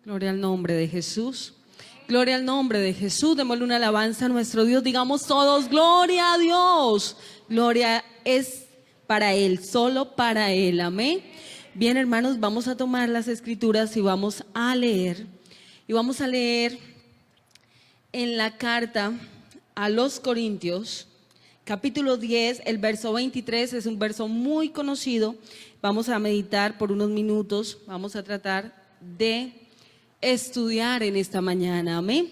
Gloria al nombre de Jesús. Gloria al nombre de Jesús. Démosle una alabanza a nuestro Dios. Digamos todos, gloria a Dios. Gloria es para Él, solo para Él. Amén. Bien, hermanos, vamos a tomar las escrituras y vamos a leer. Y vamos a leer en la carta a los Corintios, capítulo 10, el verso 23. Es un verso muy conocido. Vamos a meditar por unos minutos. Vamos a tratar de estudiar en esta mañana, amén.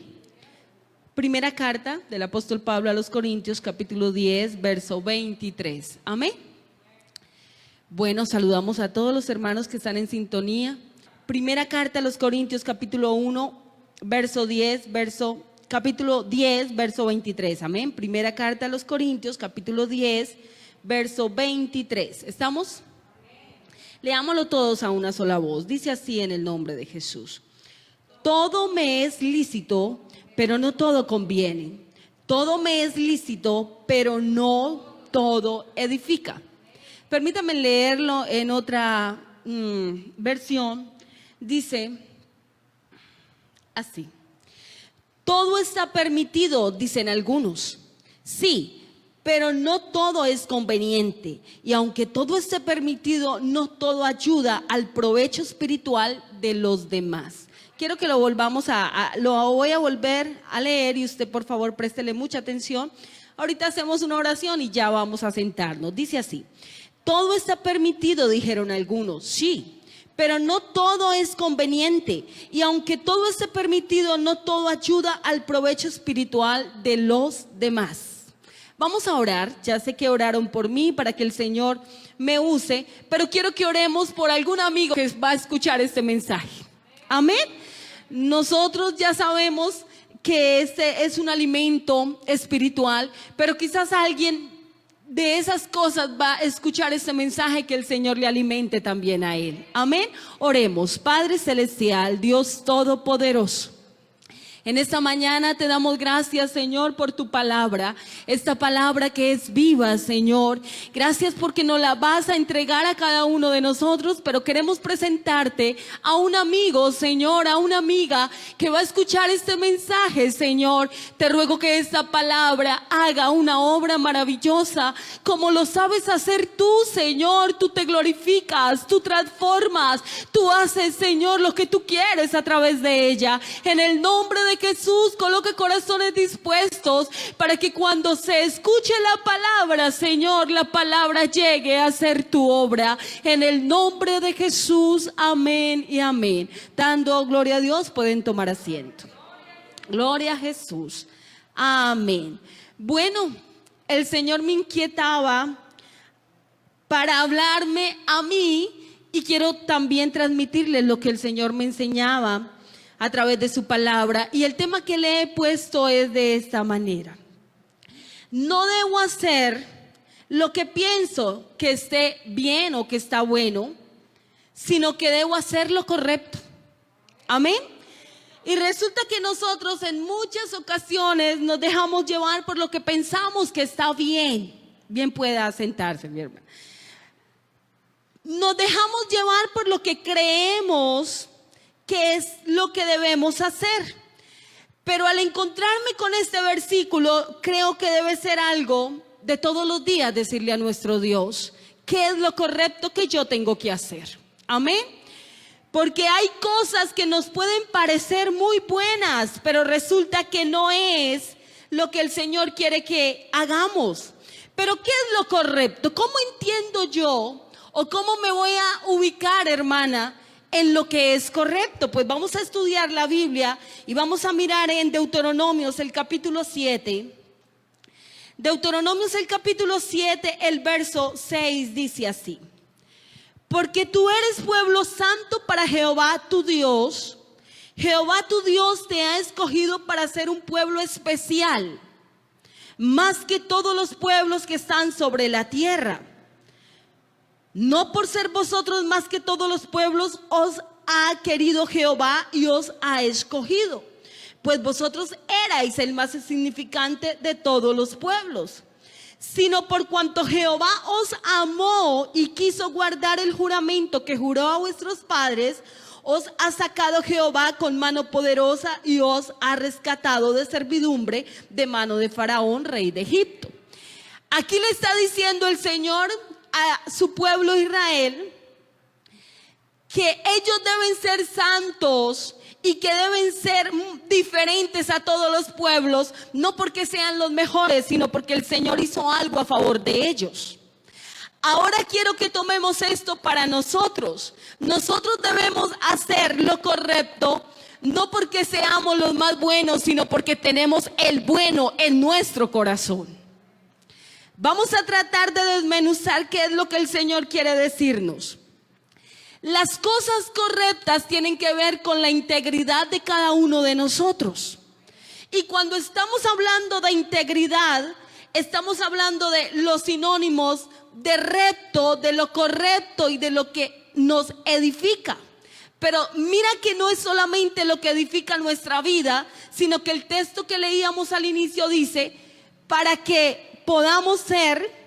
Primera carta del apóstol Pablo a los Corintios, capítulo 10, verso 23, amén. Bueno, saludamos a todos los hermanos que están en sintonía. Primera carta a los Corintios, capítulo 1, verso 10, capítulo 10, verso 23, amén. Primera carta a los Corintios, capítulo 10, verso 23. ¿Estamos? Leámoslo todos a una sola voz. Dice así en el nombre de Jesús. Todo me es lícito, pero no todo conviene. Todo me es lícito, pero no todo edifica. Permítame leerlo en otra versión. Dice así. Todo está permitido, dicen algunos. Sí, pero no todo es conveniente. Y aunque todo esté permitido, no todo ayuda al provecho espiritual de los demás. Quiero que lo volvamos lo voy a volver a leer y usted por favor préstele mucha atención. Ahorita hacemos una oración y ya vamos a sentarnos. Dice así. Todo está permitido, dijeron algunos. Sí, pero no todo es conveniente. Y aunque todo esté permitido, no todo ayuda al provecho espiritual de los demás. Vamos a orar. Ya sé que oraron por mí para que el Señor me use, pero quiero que oremos por algún amigo que va a escuchar este mensaje. Amén. Nosotros ya sabemos que este es un alimento espiritual, pero quizás alguien de esas cosas va a escuchar este mensaje, que el Señor le alimente también a él. Amén. Oremos. Padre celestial, Dios todopoderoso, en esta mañana te damos gracias, Señor, por tu palabra, esta palabra que es viva, Señor. Gracias porque nos la vas a entregar a cada uno de nosotros, pero queremos presentarte a un amigo, Señor, a una amiga que va a escuchar este mensaje, Señor. Te ruego que esta palabra haga una obra maravillosa, como lo sabes hacer tú, Señor. Tú te glorificas, tú transformas, tú haces, Señor, lo que tú quieres a través de ella. En el nombre de Jesús, coloque corazones dispuestos para que cuando se escuche la palabra, Señor, la palabra llegue a ser tu obra. En el nombre de Jesús, amén y amén. Dando gloria a Dios, pueden tomar asiento. Gloria a Jesús, amén. Bueno, el Señor me inquietaba para hablarme a mí y quiero también transmitirles lo que el Señor me enseñaba a través de su palabra, y el tema que le he puesto es de esta manera. No debo hacer lo que pienso que esté bien o que está bueno, sino que debo hacer lo correcto. Amén. Y resulta que nosotros en muchas ocasiones nos dejamos llevar por lo que pensamos que está bien. Bien pueda sentarse, mi hermana. Nos dejamos llevar por lo que creemos que es lo que debemos hacer. Pero al encontrarme con este versículo, creo que debe ser algo de todos los días decirle a nuestro Dios qué es lo correcto que yo tengo que hacer. Amén. Porque hay cosas que nos pueden parecer muy buenas, pero resulta que no es lo que el Señor quiere que hagamos. Pero ¿qué es lo correcto? ¿Cómo entiendo yo o cómo me voy a ubicar, hermana, en lo que es correcto? Pues vamos a estudiar la Biblia y vamos a mirar en Deuteronomios el capítulo 7. Deuteronomios el capítulo 7, el verso 6 dice así. Porque tú eres pueblo santo para Jehová tu Dios. Jehová tu Dios te ha escogido para ser un pueblo especial, más que todos los pueblos que están sobre la tierra. No por ser vosotros más que todos los pueblos os ha querido Jehová y os ha escogido, pues vosotros erais el más insignificante de todos los pueblos, sino por cuanto Jehová os amó y quiso guardar el juramento que juró a vuestros padres, os ha sacado Jehová con mano poderosa y os ha rescatado de servidumbre de mano de Faraón, rey de Egipto. Aquí le está diciendo el Señor a su pueblo Israel que ellos deben ser santos y que deben ser diferentes a todos los pueblos, no porque sean los mejores, sino porque el Señor hizo algo a favor de ellos. Ahora quiero que tomemos esto para nosotros. Nosotros debemos hacer lo correcto, no porque seamos los más buenos, sino porque tenemos el bueno en nuestro corazón. Vamos a tratar de desmenuzar qué es lo que el Señor quiere decirnos. Las cosas correctas tienen que ver con la integridad de cada uno de nosotros. Y cuando estamos hablando de integridad, estamos hablando de los sinónimos de recto, de lo correcto y de lo que nos edifica. Pero mira que no es solamente lo que edifica nuestra vida, sino que el texto que leíamos al inicio dice, para que podamos ser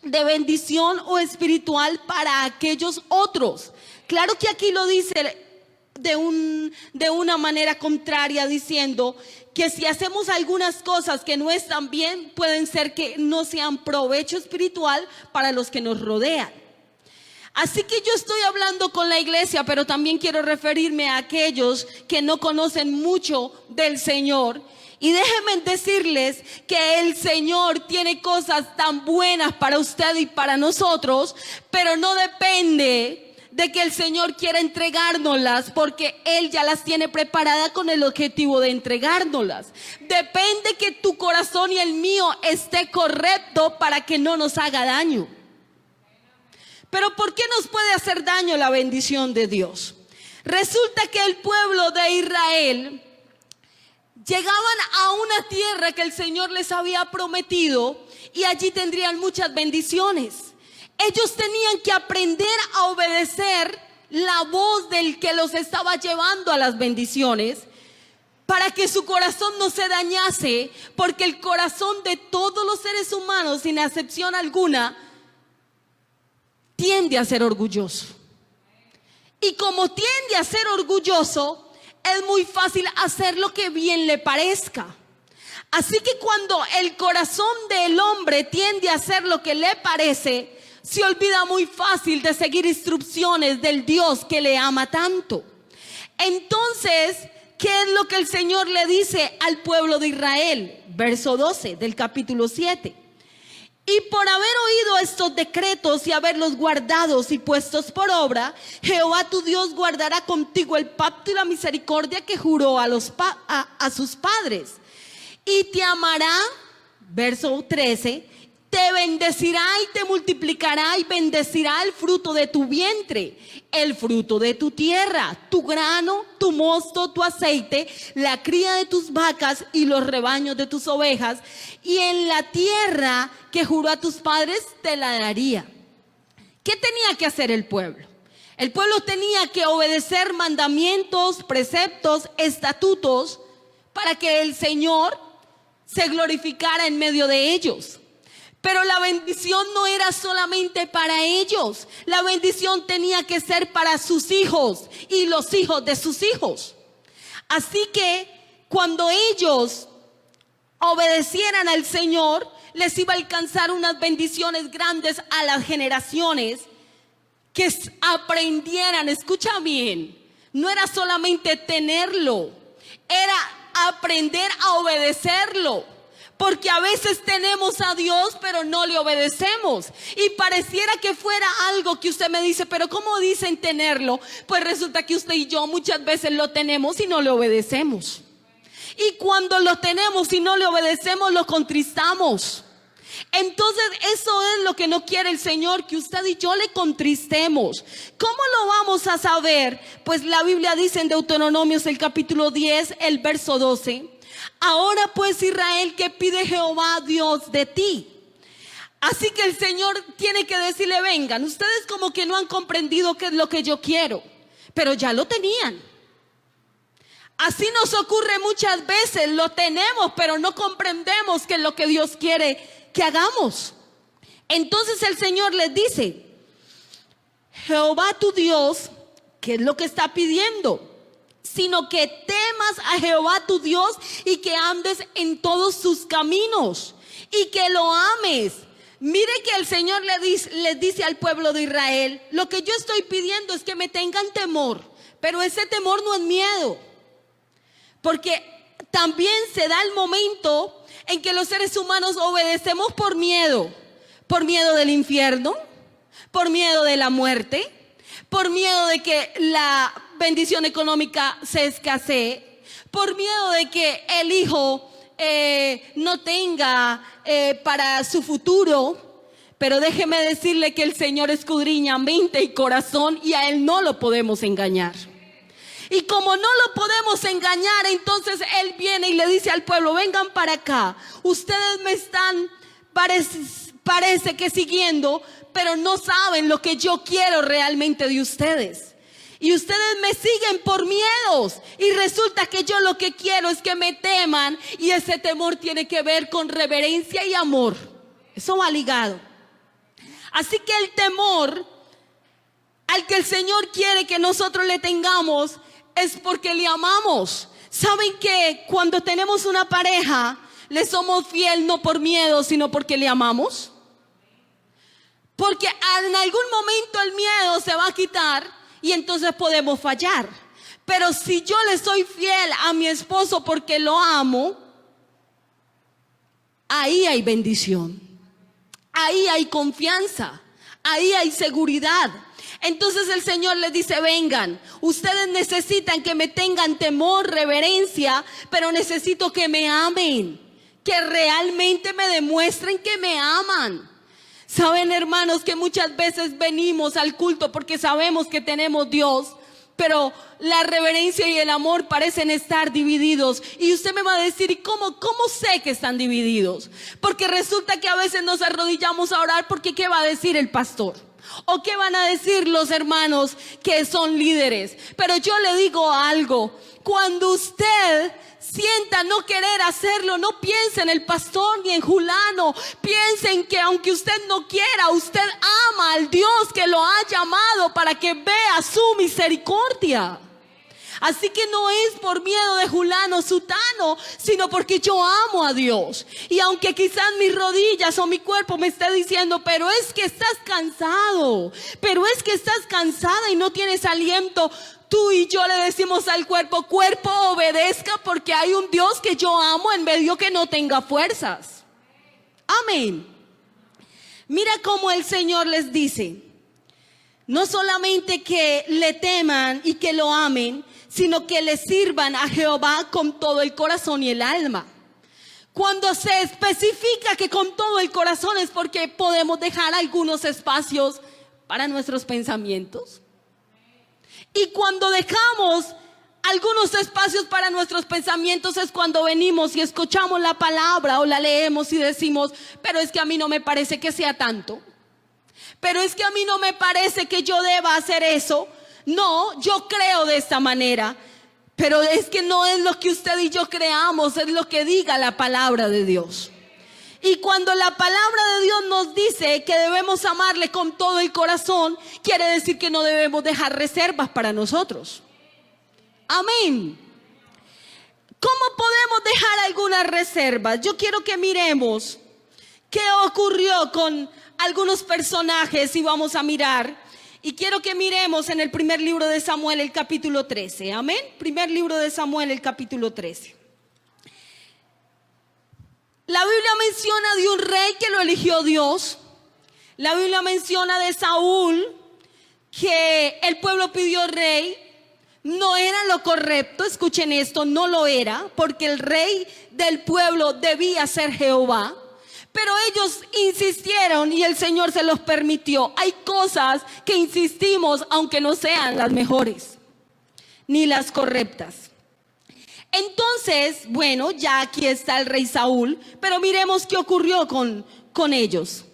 de bendición o espiritual para aquellos otros. Claro que aquí lo dice de una manera contraria, diciendo que si hacemos algunas cosas que no están bien, pueden ser que no sean provecho espiritual para los que nos rodean. Así que yo estoy hablando con la iglesia, pero también quiero referirme a aquellos que no conocen mucho del Señor. Y déjenme decirles que el Señor tiene cosas tan buenas para usted y para nosotros, pero no depende de que el Señor quiera entregárnoslas, porque Él ya las tiene preparadas con el objetivo de entregárnoslas. Depende que tu corazón y el mío esté correcto para que no nos haga daño. Pero ¿por qué nos puede hacer daño la bendición de Dios? Resulta que el pueblo de Israel llegaban a una tierra que el Señor les había prometido y allí tendrían muchas bendiciones. Ellos tenían que aprender a obedecer la voz del que los estaba llevando a las bendiciones para que su corazón no se dañase, porque el corazón de todos los seres humanos, sin excepción alguna, tiende a ser orgulloso. Y como tiende a ser orgulloso, es muy fácil hacer lo que bien le parezca. Así que cuando el corazón del hombre tiende a hacer lo que le parece, se olvida muy fácil de seguir instrucciones del Dios que le ama tanto. Entonces, ¿qué es lo que el Señor le dice al pueblo de Israel? Verso 12 del capítulo 7. Y por haber oído estos decretos y haberlos guardados y puestos por obra, Jehová tu Dios guardará contigo el pacto y la misericordia que juró a sus padres. Y te amará, verso 13, te bendecirá y te multiplicará y bendecirá el fruto de tu vientre, el fruto de tu tierra, tu grano, tu mosto, tu aceite, la cría de tus vacas y los rebaños de tus ovejas, y en la tierra que juró a tus padres te la daría. ¿Qué tenía que hacer el pueblo? El pueblo tenía que obedecer mandamientos, preceptos, estatutos, para que el Señor se glorificara en medio de ellos. Pero la bendición no era solamente para ellos. La bendición tenía que ser para sus hijos y los hijos de sus hijos. Así que cuando ellos obedecieran al Señor, les iba a alcanzar unas bendiciones grandes a las generaciones que aprendieran. Escucha bien, no era solamente tenerlo, era aprender a obedecerlo. Porque a veces tenemos a Dios pero no le obedecemos. Y pareciera que fuera algo que usted me dice, pero ¿cómo dicen tenerlo? Pues resulta que usted y yo muchas veces lo tenemos y no le obedecemos. Y cuando lo tenemos y no le obedecemos, lo contristamos. Entonces eso es lo que no quiere el Señor, que usted y yo le contristemos. ¿Cómo lo vamos a saber? Pues la Biblia dice en Deuteronomios el capítulo 10, el verso 12. Ahora pues Israel, ¿qué pide Jehová Dios de ti? Así que el Señor tiene que decirle, vengan, ustedes como que no han comprendido qué es lo que yo quiero, pero ya lo tenían. Así nos ocurre muchas veces, lo tenemos, pero no comprendemos qué es lo que Dios quiere que hagamos. Entonces el Señor les dice, Jehová tu Dios, ¿Qué es lo que está pidiendo? Sino que temas a Jehová tu Dios y que andes en todos sus caminos y que lo ames. Mire que el Señor les dice al pueblo de Israel: lo que yo estoy pidiendo es que me tengan temor, pero ese temor no es miedo, porque también se da el momento en que los seres humanos obedecemos por miedo del infierno, por miedo de la muerte, por miedo de que la bendición económica se escasee, por miedo de que el hijo no tenga para su futuro. Pero déjeme decirle que el Señor escudriña mente y corazón y a Él no lo podemos engañar. Y como no lo podemos engañar, entonces Él viene y le dice al pueblo: vengan para acá, ustedes me están parece que siguiendo, pero no saben lo que yo quiero realmente de ustedes. Y ustedes me siguen por miedos. Y resulta que yo lo que quiero es que me teman. Y ese temor tiene que ver con reverencia y amor. Eso va ligado. Así que el temor al que el Señor quiere que nosotros le tengamos es porque le amamos. ¿Saben que cuando tenemos una pareja le somos fiel no por miedo, sino porque le amamos? Porque en algún momento el miedo se va a quitar y entonces podemos fallar. Pero si yo le soy fiel a mi esposo porque lo amo, ahí hay bendición, ahí hay confianza, ahí hay seguridad. Entonces el Señor les dice: vengan, ustedes necesitan que me tengan temor, reverencia, pero necesito que me amen, que realmente me demuestren que me aman. Saben, hermanos, que muchas veces venimos al culto porque sabemos que tenemos Dios, pero la reverencia y el amor parecen estar divididos. Y usted me va a decir: ¿y cómo sé que están divididos? Porque resulta que a veces nos arrodillamos a orar porque ¿qué va a decir el pastor? ¿O qué van a decir los hermanos que son líderes? Pero yo le digo algo: cuando usted sienta no querer hacerlo, no piense en el pastor ni en Julano. Piense en que aunque usted no quiera, usted ama al Dios que lo ha llamado para que vea su misericordia. Así que no es por miedo de Julano, Sutano, sino porque yo amo a Dios. Y aunque quizás mis rodillas o mi cuerpo me esté diciendo: pero es que estás cansado, pero es que estás cansada y no tienes aliento, tú y yo le decimos al cuerpo: cuerpo, obedezca, porque hay un Dios que yo amo en medio que no tenga fuerzas. Amén. Mira cómo el Señor les dice: no solamente que le teman y que lo amen, sino que le sirvan a Jehová con todo el corazón y el alma. Cuando se especifica que con todo el corazón es porque podemos dejar algunos espacios para nuestros pensamientos. Y cuando dejamos algunos espacios para nuestros pensamientos es cuando venimos y escuchamos la palabra o la leemos y decimos: pero es que a mí no me parece que sea tanto. Pero es que a mí no me parece que yo deba hacer eso. No, yo creo de esta manera. Pero es que no es lo que usted y yo creamos, es lo que diga la palabra de Dios. Y cuando la palabra de Dios nos dice que debemos amarle con todo el corazón, quiere decir que no debemos dejar reservas para nosotros. Amén. ¿Cómo podemos dejar algunas reservas? Yo quiero que miremos qué ocurrió con algunos personajes y vamos a mirar. Y quiero que miremos en el primer libro de Samuel, el capítulo 13. Amén. Primer libro de Samuel, el capítulo 13. La Biblia menciona de un rey que lo eligió Dios. La Biblia menciona de Saúl, que el pueblo pidió rey. No era lo correcto, escuchen esto, no lo era, porque el rey del pueblo debía ser Jehová. Pero ellos insistieron y el Señor se los permitió. Hay cosas que insistimos aunque no sean las mejores, ni las correctas. Entonces, bueno, ya aquí está el rey Saúl, pero miremos qué ocurrió con ellos.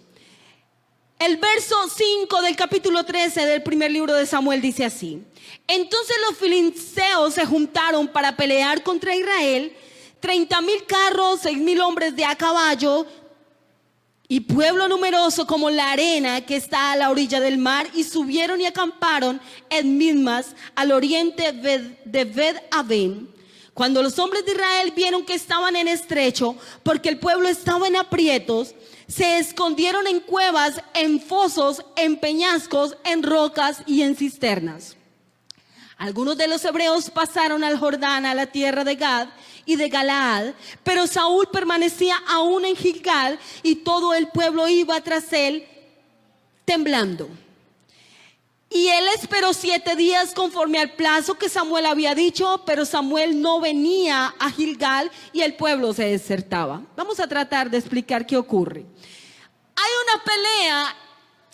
El verso 5 del capítulo 13 del primer libro de Samuel dice así: entonces los filisteos se juntaron para pelear contra Israel, 30,000 carros, 6,000 hombres de a caballo, y pueblo numeroso como la arena que está a la orilla del mar, y subieron y acamparon en Mismas, al oriente de Bet-Aven. Cuando los hombres de Israel vieron que estaban en estrecho, porque el pueblo estaba en aprietos, se escondieron en cuevas, en fosos, en peñascos, en rocas y en cisternas. Algunos de los hebreos pasaron al Jordán, a la tierra de Gad y de Galaad, pero Saúl permanecía aún en Gilgal, y todo el pueblo iba tras él temblando. Y él esperó 7 días conforme al plazo que Samuel había dicho, pero Samuel no venía a Gilgal y el pueblo se desertaba. Vamos a tratar de explicar qué ocurre. Hay una pelea,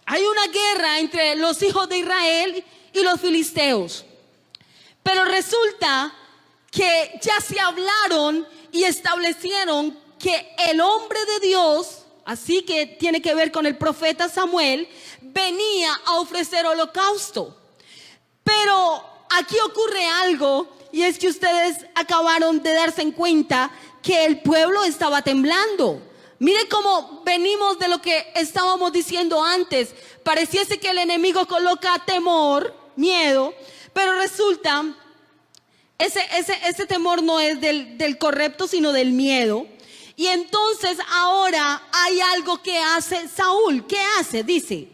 hay una guerra entre los hijos de Israel y los filisteos. Pero resulta que ya se hablaron y establecieron que el hombre de Dios, así que tiene que ver con el profeta Samuel, venía a ofrecer holocausto. Pero aquí ocurre algo, y es que ustedes acabaron de darse en cuenta que el pueblo estaba temblando. Mire cómo venimos de lo que estábamos diciendo antes. Pareciese que el enemigo coloca temor, miedo, pero resulta, ese temor no es del correcto, sino del miedo. Y entonces ahora hay algo que hace Saúl. ¿Qué hace? Dice: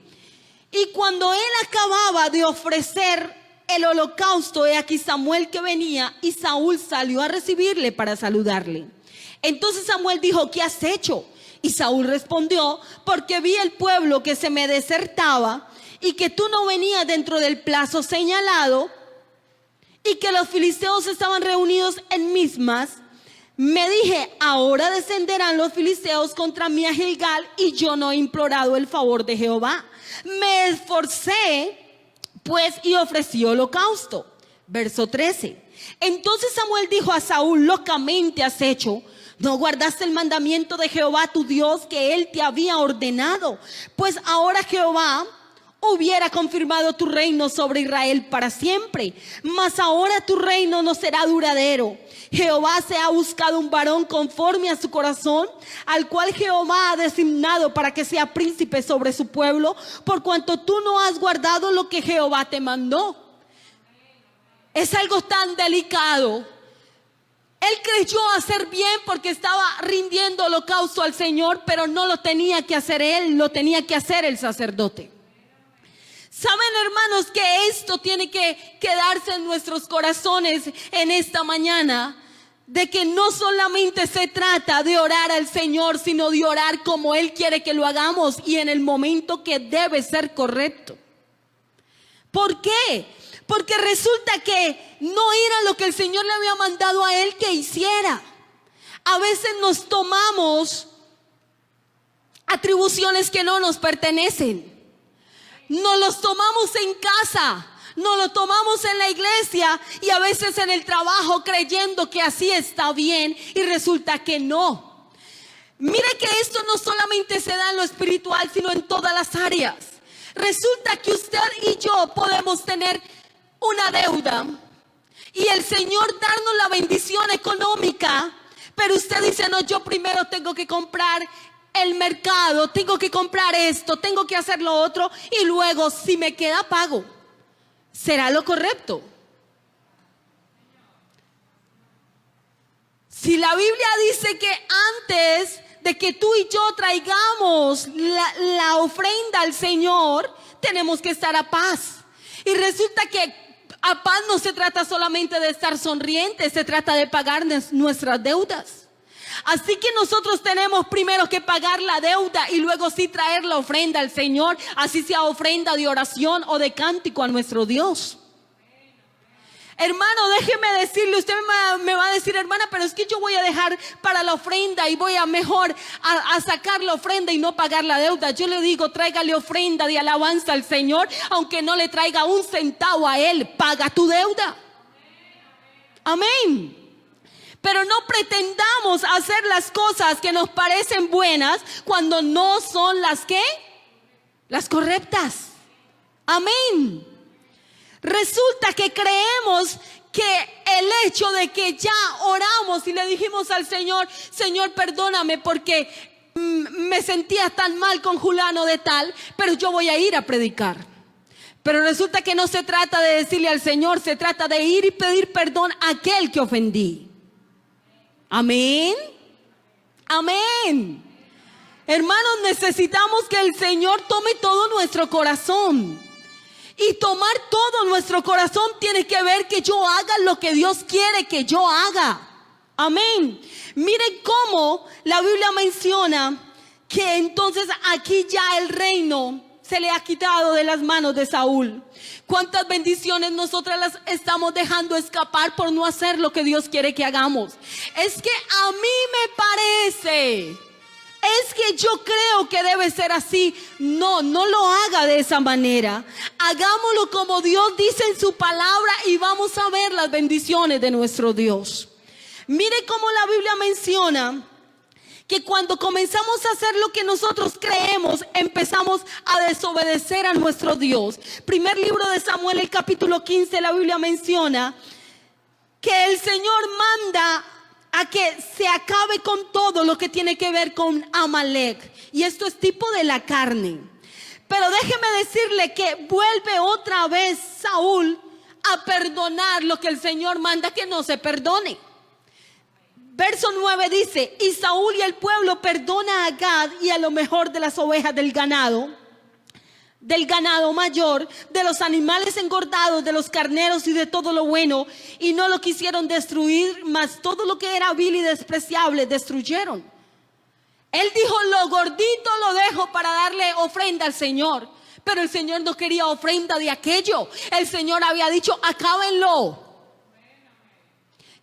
y cuando él acababa de ofrecer el holocausto, he aquí Samuel que venía, y Saúl salió a recibirle para saludarle. Entonces Samuel dijo: ¿qué has hecho? Y Saúl respondió: porque vi el pueblo que se me desertaba, y que tú no venías dentro del plazo señalado, y que los filisteos estaban reunidos en Mismas. Me dije: ahora descenderán los filisteos contra mí a Gilgal, y yo no he implorado el favor de Jehová. Me esforcé pues y ofrecí holocausto. Verso 13. Entonces Samuel dijo a Saúl: locamente has hecho. No guardaste el mandamiento de Jehová tu Dios que él te había ordenado. Pues ahora Jehová hubiera confirmado tu reino sobre Israel para siempre, mas ahora tu reino no será duradero. Jehová se ha buscado un varón conforme a su corazón, al cual Jehová ha designado para que sea príncipe sobre su pueblo, por cuanto tú no has guardado lo que Jehová te mandó. Es algo tan delicado. Él creyó hacer bien porque estaba rindiendo holocausto al Señor, pero no lo tenía que hacer él, lo tenía que hacer el sacerdote. Saben, hermanos, que esto tiene que quedarse en nuestros corazones en esta mañana, de que no solamente se trata de orar al Señor, sino de orar como Él quiere que lo hagamos y en el momento que debe ser correcto. ¿Por qué? Porque resulta que no era lo que el Señor le había mandado a él que hiciera. A veces nos tomamos atribuciones que no nos pertenecen. Nos los tomamos en casa, nos lo tomamos en la iglesia y a veces en el trabajo creyendo que así está bien y resulta que no. Mire que esto no solamente se da en lo espiritual, sino en todas las áreas. Resulta que usted y yo podemos tener una deuda y el Señor darnos la bendición económica, pero usted dice: no, yo primero tengo que comprar el mercado, tengo que comprar esto, tengo que hacer lo otro y luego si me queda pago. ¿Será lo correcto? Si la Biblia dice que antes de que tú y yo traigamos la ofrenda al Señor, tenemos que estar a paz. Y resulta que a paz no se trata solamente de estar sonrientes, se trata de pagar nuestras deudas. Así que nosotros tenemos primero que pagar la deuda y luego sí traer la ofrenda al Señor, así sea ofrenda de oración o de cántico a nuestro Dios. Hermano, déjeme decirle, usted me va a decir: hermana, pero es que yo voy a dejar para la ofrenda y voy a mejor a sacar la ofrenda y no pagar la deuda. Yo le digo: tráigale ofrenda de alabanza al Señor, aunque no le traiga un centavo a Él, paga tu deuda. Amén. Pero no pretendamos hacer las cosas que nos parecen buenas cuando no son las correctas. Amén. Resulta que creemos que el hecho de que ya oramos y le dijimos al Señor: Señor, perdóname porque me sentía tan mal con fulano de tal, pero yo voy a ir a predicar. Pero resulta que no se trata de decirle al Señor, se trata de ir y pedir perdón a aquel que ofendí. Amén. Amén. Hermanos, necesitamos que el Señor tome todo nuestro corazón. Y tomar todo nuestro corazón tiene que ver que yo haga lo que Dios quiere que yo haga. Amén. Miren cómo la Biblia menciona que entonces aquí ya el reino se le ha quitado de las manos de Saúl. ¿Cuántas bendiciones nosotras las estamos dejando escapar por no hacer lo que Dios quiere que hagamos? Es que a mí me parece, es que yo creo que debe ser así. No, no lo haga de esa manera. Hagámoslo como Dios dice en su palabra y vamos a ver las bendiciones de nuestro Dios. Mire cómo la Biblia menciona que cuando comenzamos a hacer lo que nosotros creemos, empezamos a desobedecer a nuestro Dios. Primer libro de Samuel, el capítulo 15, la Biblia menciona que el Señor manda a que se acabe con todo lo que tiene que ver con Amalek. Y esto es tipo de la carne. Pero déjeme decirle que vuelve otra vez Saúl a perdonar lo que el Señor manda que no se perdone. Verso 9 dice: y Saúl y el pueblo perdona a Gad y a lo mejor de las ovejas del ganado mayor, de los animales engordados, de los carneros y de todo lo bueno, y no lo quisieron destruir, mas todo lo que era vil y despreciable destruyeron. Él dijo: lo gordito lo dejo para darle ofrenda al Señor. Pero el Señor no quería ofrenda de aquello. El Señor había dicho: acábenlo.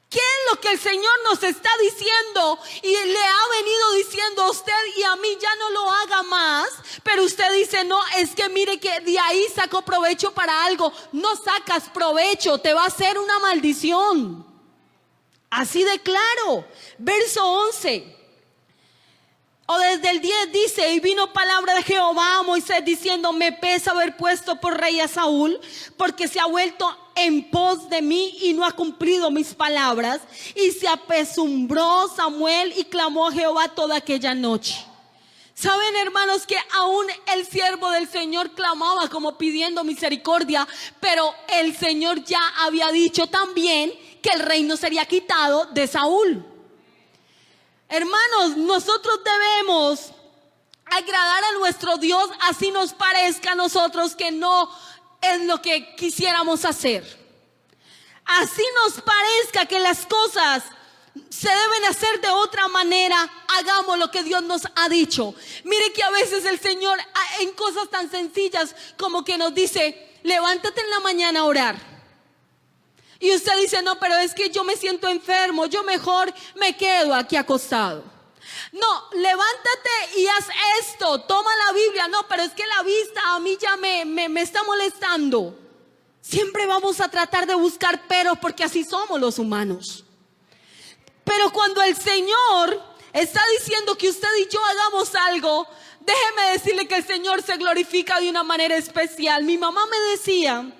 ¿Qué es lo que el Señor nos está diciendo? Y le ha venido diciendo a usted y a mí: ya no lo haga más. Pero usted dice: no, es que mire que de ahí saco provecho para algo. No sacas provecho, te va a hacer una maldición. Así de claro. Verso 11. O desde el 10 dice: y vino palabra de Jehová a Moisés diciendo: me pesa haber puesto por rey a Saúl, porque se ha vuelto en pos de mí y no ha cumplido mis palabras. Y se apesumbró Samuel y clamó a Jehová toda aquella noche. Saben, hermanos, que aún el siervo del Señor clamaba como pidiendo misericordia, pero el Señor ya había dicho también que el reino sería quitado de Saúl. Hermanos, nosotros debemos agradar a nuestro Dios, así nos parezca a nosotros que no es lo que quisiéramos hacer. Así nos parezca que las cosas se deben hacer de otra manera, hagamos lo que Dios nos ha dicho. Mire que a veces el Señor en cosas tan sencillas como que nos dice: levántate en la mañana a orar. Y usted dice: no, pero es que yo me siento enfermo, yo mejor me quedo aquí acostado. No, levántate y haz esto, toma la Biblia. No, pero es que la vista a mí ya me está molestando. Siempre vamos a tratar de buscar peros, porque así somos los humanos. Pero cuando el Señor está diciendo que usted y yo hagamos algo, déjeme decirle que el Señor se glorifica de una manera especial. Mi mamá me decía,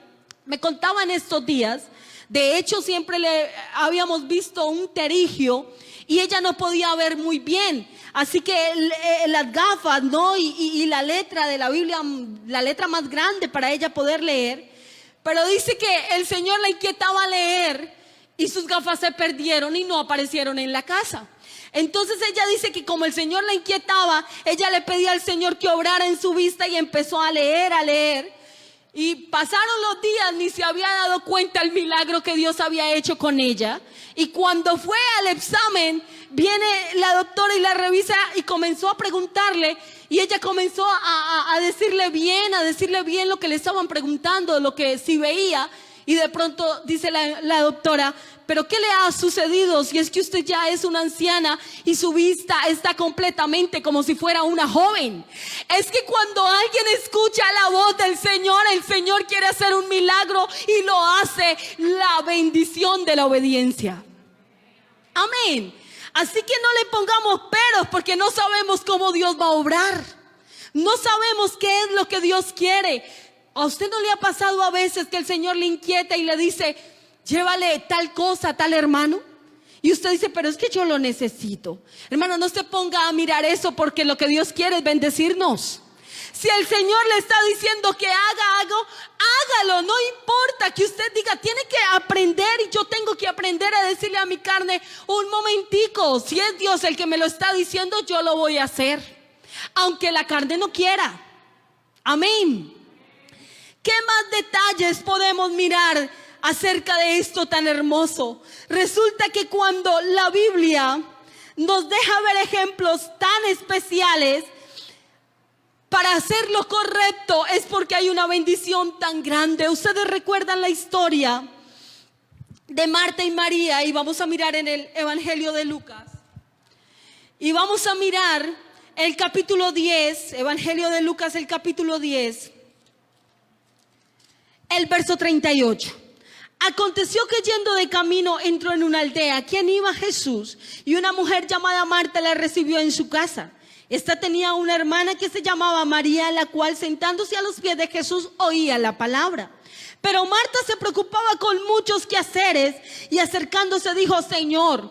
me contaba en estos días, de hecho siempre le habíamos visto un terigio y ella no podía ver muy bien. Así que las gafas, ¿no? Y la letra de la Biblia, la letra más grande para ella poder leer. Pero dice que el Señor la inquietaba a leer y sus gafas se perdieron y no aparecieron en la casa. Entonces ella dice que como el Señor la inquietaba, ella le pedía al Señor que obrara en su vista y empezó a leer. Y pasaron los días, ni se había dado cuenta el milagro que Dios había hecho con ella. Y cuando fue al examen, viene la doctora y la revisa y comenzó a preguntarle. Y ella comenzó a decirle bien lo que le estaban preguntando, lo que sí veía. Y de pronto dice la doctora: ¿pero qué le ha sucedido? Si es que usted ya es una anciana y su vista está completamente como si fuera una joven. Es que cuando alguien escucha la voz del Señor, el Señor quiere hacer un milagro y lo hace, la bendición de la obediencia. Amén. Así que no le pongamos peros, porque no sabemos cómo Dios va a obrar. No sabemos qué es lo que Dios quiere. ¿A usted no le ha pasado a veces que el Señor le inquieta y le dice: llévale tal cosa a tal hermano? Y usted dice, pero es que yo lo necesito. Hermano, no se ponga a mirar eso, porque lo que Dios quiere es bendecirnos. Si el Señor le está diciendo que haga algo, hágalo. No importa que usted diga, tiene que aprender, y yo tengo que aprender a decirle a mi carne, un momentico, si es Dios el que me lo está diciendo, yo lo voy a hacer, aunque la carne no quiera. Amén. ¿Qué más detalles podemos mirar acerca de esto tan hermoso? Resulta que cuando la Biblia nos deja ver ejemplos tan especiales para hacer lo correcto, es porque hay una bendición tan grande. Ustedes recuerdan la historia de Marta y María, y vamos a mirar en el Evangelio de Lucas, y vamos a mirar el capítulo 10, Evangelio de Lucas, el capítulo 10, el verso 38. Aconteció que yendo de camino entró en una aldea, quien iba Jesús, y una mujer llamada Marta la recibió en su casa. Esta tenía una hermana que se llamaba María, la cual sentándose a los pies de Jesús oía la palabra. Pero Marta se preocupaba con muchos quehaceres, y acercándose dijo, Señor,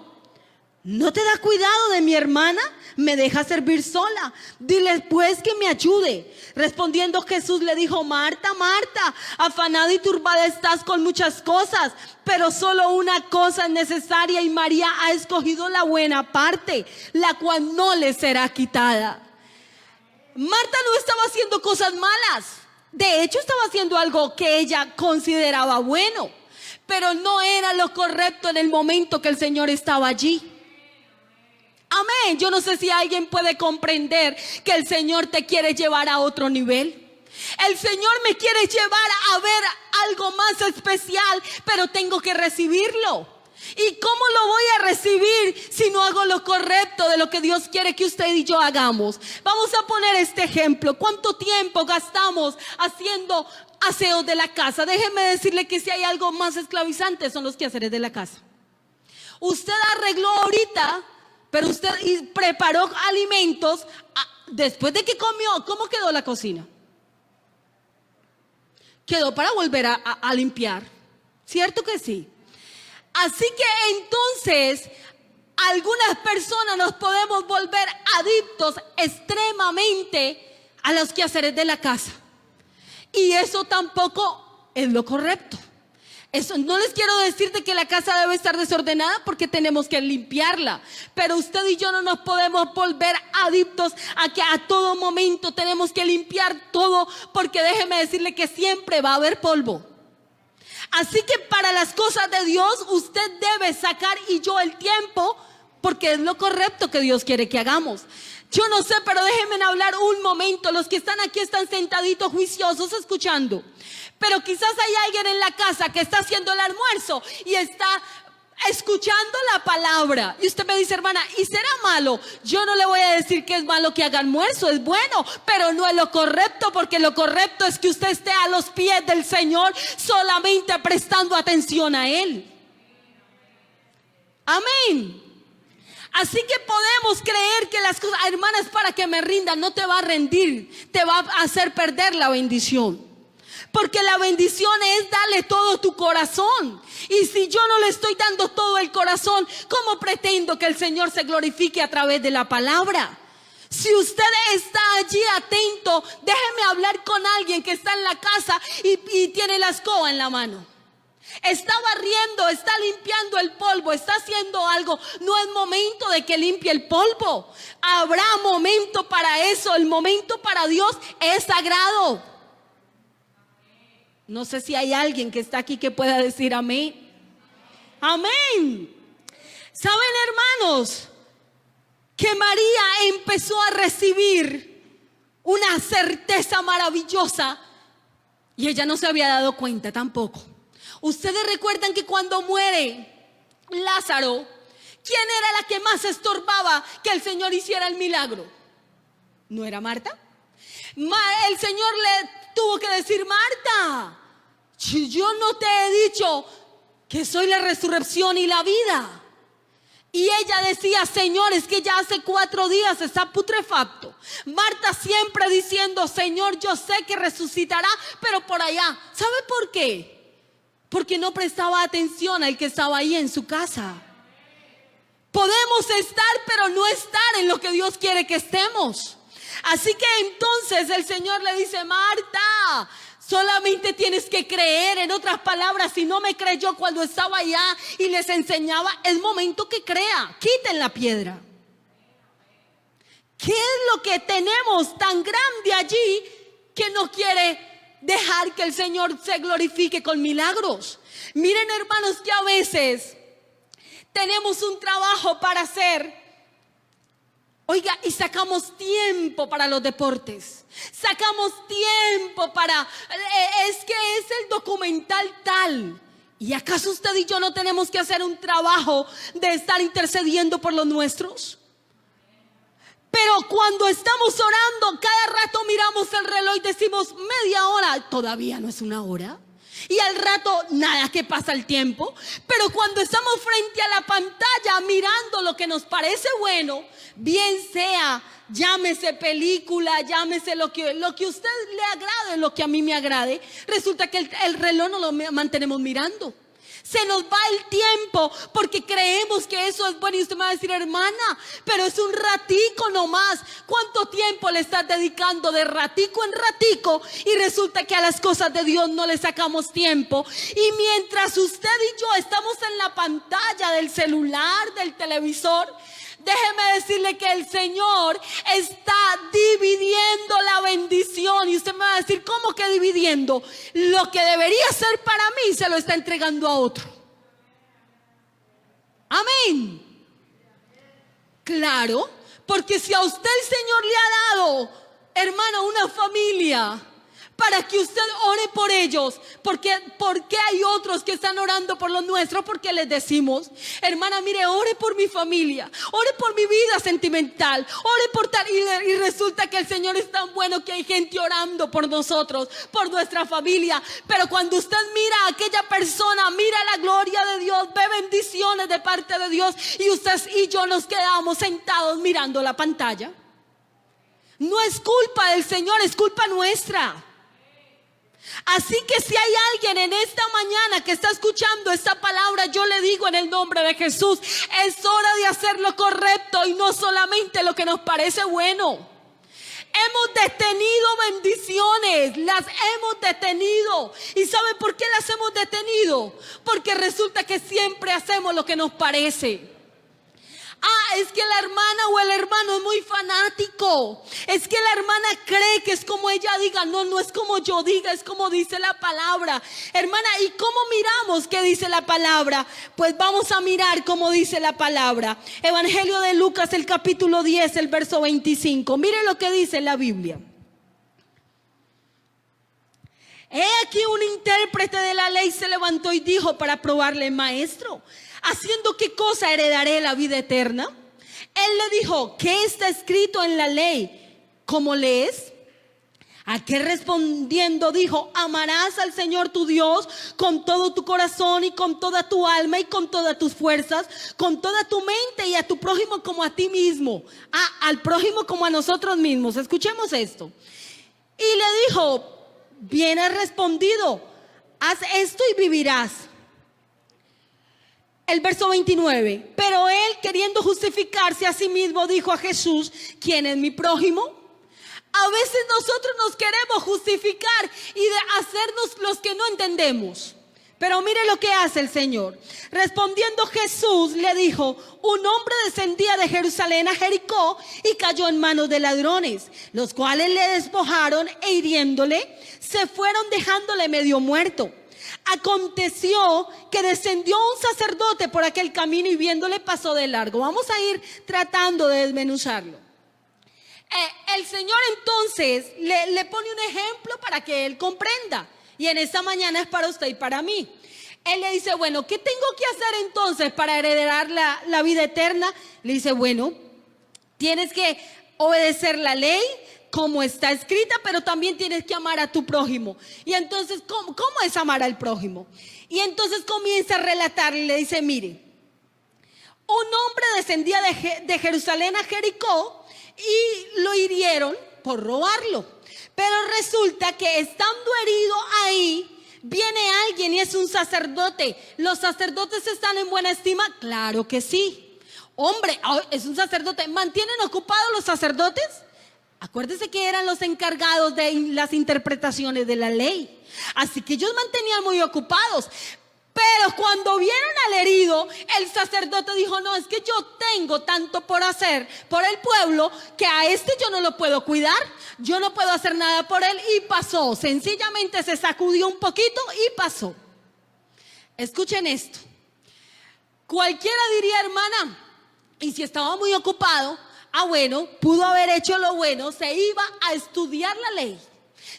¿no te da cuidado de mi hermana? Me deja servir sola. Dile pues que me ayude. Respondiendo Jesús le dijo, Marta, Marta, afanada y turbada estás con muchas cosas, pero solo una cosa es necesaria, y María ha escogido la buena parte, la cual no le será quitada. Marta no estaba haciendo cosas malas. De hecho, estaba haciendo algo que ella consideraba bueno, pero no era lo correcto en el momento que el Señor estaba allí. Amén. Yo no sé si alguien puede comprender que el Señor te quiere llevar a otro nivel. El Señor me quiere llevar a ver algo más especial, pero tengo que recibirlo. ¿Y cómo lo voy a recibir si no hago lo correcto de lo que Dios quiere que usted y yo hagamos? Vamos a poner este ejemplo. ¿Cuánto tiempo gastamos haciendo aseos de la casa? Déjeme decirle que si hay algo más esclavizante, son los quehaceres de la casa. Usted arregló ahorita, pero usted preparó alimentos después de que comió. ¿Cómo quedó la cocina? Quedó para volver a limpiar. ¿Cierto que sí? Así que entonces algunas personas nos podemos volver adictos extremadamente a los quehaceres de la casa. Y eso tampoco es lo correcto. Eso, no les quiero decir de que la casa debe estar desordenada, porque tenemos que limpiarla, pero usted y yo no nos podemos volver adictos a que a todo momento tenemos que limpiar todo, porque déjeme decirle que siempre va a haber polvo. Así que para las cosas de Dios usted debe sacar, y yo, el tiempo, porque es lo correcto que Dios quiere que hagamos. Yo no sé, pero déjenme hablar un momento. Los que están aquí están sentaditos juiciosos escuchando, pero quizás hay alguien en la casa que está haciendo el almuerzo y está escuchando la palabra, y usted me dice, hermana, ¿y será malo? Yo no le voy a decir que es malo que haga almuerzo, es bueno, pero no es lo correcto, porque lo correcto es que usted esté a los pies del Señor, solamente prestando atención a Él. Amén. Así que podemos creer que las cosas, hermanas, para que me rindan, no te va a rendir, te va a hacer perder la bendición. Porque la bendición es darle todo tu corazón. Y si yo no le estoy dando todo el corazón, ¿cómo pretendo que el Señor se glorifique a través de la palabra? Si usted está allí atento, déjeme hablar con alguien que está en la casa y tiene la escoba en la mano. Está barriendo, está limpiando el polvo, está haciendo algo. No es momento de que limpie el polvo. Habrá momento para eso. El momento para Dios es sagrado. No sé si hay alguien que está aquí que pueda decir amén. Amén. ¿Saben, hermanos, que María empezó a recibir una certeza maravillosa y ella no se había dado cuenta tampoco? Ustedes recuerdan que cuando muere Lázaro, ¿quién era la que más estorbaba que el Señor hiciera el milagro? ¿No era Marta? El Señor le tuvo que decir, Marta, yo no te he dicho que soy la resurrección y la vida. Y ella decía, Señor, es que ya hace 4 días está putrefacto. Marta siempre diciendo, Señor, yo sé que resucitará, pero por allá. ¿Sabe por qué? Porque no prestaba atención al que estaba ahí en su casa. Podemos estar, pero no estar en lo que Dios quiere que estemos. Así que entonces el Señor le dice: Marta, solamente tienes que creer. En otras palabras, si no me creyó cuando estaba allá y les enseñaba, es momento que crea. Quiten la piedra. ¿Qué es lo que tenemos tan grande allí que no quiere dejar que el Señor se glorifique con milagros? Miren, hermanos, que a veces tenemos un trabajo para hacer, oiga, y sacamos tiempo para los deportes, sacamos tiempo para, es que es el documental tal. ¿Y acaso usted y yo no tenemos que hacer un trabajo de estar intercediendo por los nuestros? Pero cuando estamos orando, cada rato miramos el reloj y decimos: media hora, todavía no es una hora. Y al rato nada, que pasa el tiempo. Pero cuando estamos frente a la pantalla mirando lo que nos parece bueno, bien sea, llámese película, llámese lo que a usted le agrade, lo que a mí me agrade, resulta que el reloj no lo mantenemos mirando. Se nos va el tiempo porque creemos que eso es bueno. Y usted me va a decir: hermana, pero es un ratico nomás. ¿Cuánto tiempo le estás dedicando de ratico en ratico? Y resulta que a las cosas de Dios no le sacamos tiempo. Y mientras usted y yo estamos en la pantalla del celular, del televisor, déjeme decirle que el Señor está dividiendo la bendición. Y usted me va a decir: ¿cómo que dividiendo? Lo que debería ser para mí se lo está entregando a otro. Amén. Claro, porque si a usted el Señor le ha dado, hermana, una familia para que usted ore por ellos, porque hay otros que están orando por los nuestros, porque les decimos: hermana, mire, ore por mi familia, ore por mi vida sentimental, ore por tal, y resulta que el Señor es tan bueno que hay gente orando por nosotros, por nuestra familia. Pero cuando usted mira a aquella persona, mira la gloria de Dios, ve bendiciones de parte de Dios, y usted y yo nos quedamos sentados mirando la pantalla. No es culpa del Señor, es culpa nuestra. Así que si hay alguien en esta mañana que está escuchando esta palabra, yo le digo en el nombre de Jesús: es hora de hacer lo correcto y no solamente lo que nos parece bueno. Hemos detenido bendiciones, las hemos detenido. ¿Y saben por qué las hemos detenido? Porque resulta que siempre hacemos lo que nos parece. Es que la hermana o el hermano es muy fanático. Es que la hermana cree que es como ella diga. No, no es como yo diga, es como dice la palabra. Hermana, ¿y cómo miramos qué dice la palabra? Pues vamos a mirar cómo dice la palabra. Evangelio de Lucas, el capítulo 10, el verso 25. Mire lo que dice la Biblia. He aquí un intérprete de la ley se levantó y dijo para probarle: maestro, ¿haciendo qué cosa heredaré la vida eterna? Él le dijo: ¿qué está escrito en la ley? ¿Cómo lees? ¿A qué respondiendo dijo: amarás al Señor tu Dios con todo tu corazón y con toda tu alma y con todas tus fuerzas, con toda tu mente, y a tu prójimo como a ti mismo? Al prójimo como a nosotros mismos. Escuchemos esto. Y le dijo: bien has respondido, haz esto y vivirás. El verso 29. Pero él, queriendo justificarse a sí mismo, dijo a Jesús: ¿quién es mi prójimo? A veces nosotros nos queremos justificar y de hacernos los que no entendemos. Pero mire lo que hace el Señor. Respondiendo Jesús le dijo: un hombre descendía de Jerusalén a Jericó y cayó en manos de ladrones, los cuales le despojaron e hiriéndole, se fueron dejándole medio muerto. Aconteció que descendió un sacerdote por aquel camino y viéndole pasó de largo. Vamos a ir tratando de desmenuzarlo. El Señor entonces le pone un ejemplo para que él comprenda. Y en esta mañana es para usted y para mí. Él le dice: bueno, ¿qué tengo que hacer entonces para heredar la vida eterna? Le dice: bueno, tienes que obedecer la ley como está escrita, pero también tienes que amar a tu prójimo. Y entonces, ¿cómo es amar al prójimo? Y entonces comienza a relatarle, le dice: mire, un hombre descendía de Jerusalén a Jericó y lo hirieron por robarlo. Pero resulta que estando herido ahí, viene alguien y es un sacerdote. ¿Los sacerdotes están en buena estima? Claro que sí. Hombre, es un sacerdote. ¿Mantienen ocupados los sacerdotes? Acuérdese que eran los encargados de las interpretaciones de la ley. Así que ellos mantenían muy ocupados. Pero cuando vieron al herido, el sacerdote dijo: no, es que yo tengo tanto por hacer por el pueblo que a este yo no lo puedo cuidar, yo no puedo hacer nada por él. Y pasó, sencillamente se sacudió un poquito y pasó. Escuchen esto. Cualquiera diría: hermana, y si estaba muy ocupado, bueno, pudo haber hecho lo bueno, se iba a estudiar la ley,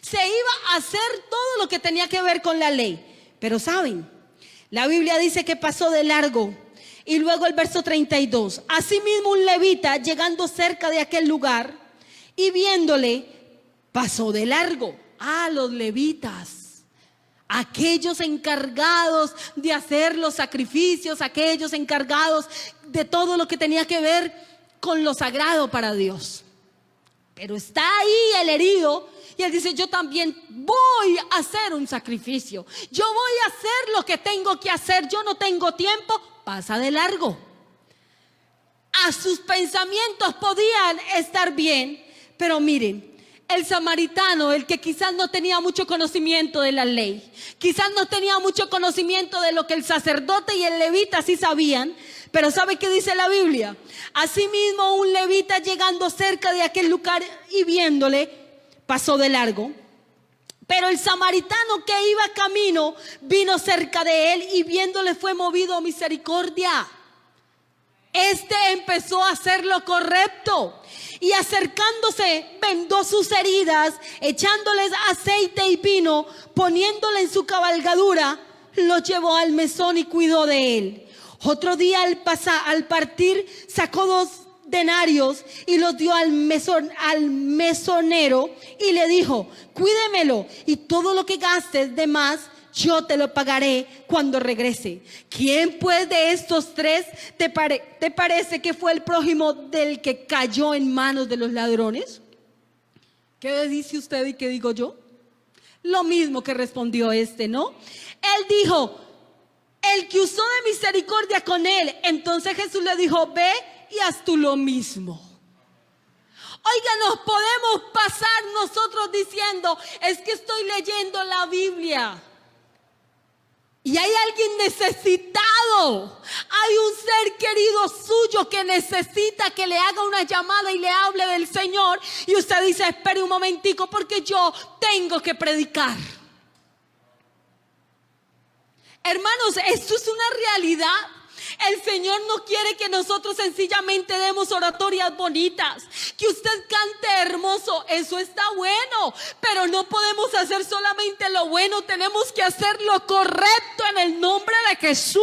se iba a hacer todo lo que tenía que ver con la ley. Pero ¿saben? La Biblia dice que pasó de largo. Y luego el verso 32. Asimismo un levita, llegando cerca de aquel lugar y viéndole, pasó de largo. Los levitas, aquellos encargados de hacer los sacrificios, aquellos encargados de todo lo que tenía que ver con lo sagrado para Dios. Pero está ahí el herido y él dice: yo también voy a hacer un sacrificio, yo voy a hacer lo que tengo que hacer, yo no tengo tiempo. Pasa de largo. A sus pensamientos podían estar bien, pero miren, el samaritano, el que quizás no tenía mucho conocimiento de la ley, quizás no tenía mucho conocimiento de lo que el sacerdote y el levita sí sabían. Pero ¿sabe qué dice la Biblia? Asimismo un levita, llegando cerca de aquel lugar y viéndole, pasó de largo. Pero el samaritano que iba camino vino cerca de él y viéndole fue movido a misericordia. Este empezó a hacer lo correcto y acercándose vendó sus heridas, echándoles aceite y vino, poniéndole en su cabalgadura, lo llevó al mesón y cuidó de él. Otro día al partir sacó 2 denarios y los dio al mesonero y le dijo: cuídemelo y todo lo que gastes de más yo te lo pagaré cuando regrese. ¿Quién pues de estos 3 te parece que fue el prójimo del que cayó en manos de los ladrones? ¿Qué dice usted y qué digo yo? Lo mismo que respondió ¿no? Él dijo: el que usó de misericordia con él. Entonces Jesús le dijo: ve y haz tú lo mismo. Oiga, nos podemos pasar nosotros diciendo: es que estoy leyendo la Biblia y hay alguien necesitado, hay un ser querido suyo que necesita que le haga una llamada y le hable del Señor, y usted dice: espere un momentico porque yo tengo que predicar. Hermanos, esto es una realidad. El Señor no quiere que nosotros sencillamente demos oratorias bonitas, que usted cante hermoso, eso está bueno, pero no podemos hacer solamente lo bueno, tenemos que hacer lo correcto en el nombre de Jesús.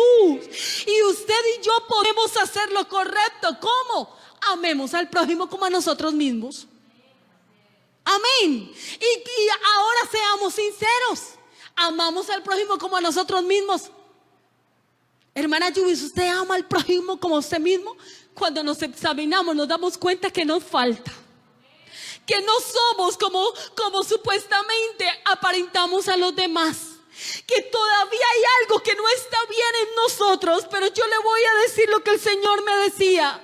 Y usted y yo podemos hacer lo correcto. ¿Cómo? Amemos al prójimo como a nosotros mismos. Amén. Y ahora seamos sinceros. ¿Amamos al prójimo como a nosotros mismos? Hermana Yubis, ¿usted ama al prójimo como a usted mismo? Cuando nos examinamos nos damos cuenta que nos falta, que no somos como supuestamente aparentamos a los demás, que todavía hay algo que no está bien en nosotros. Pero yo le voy a decir lo que el Señor me decía: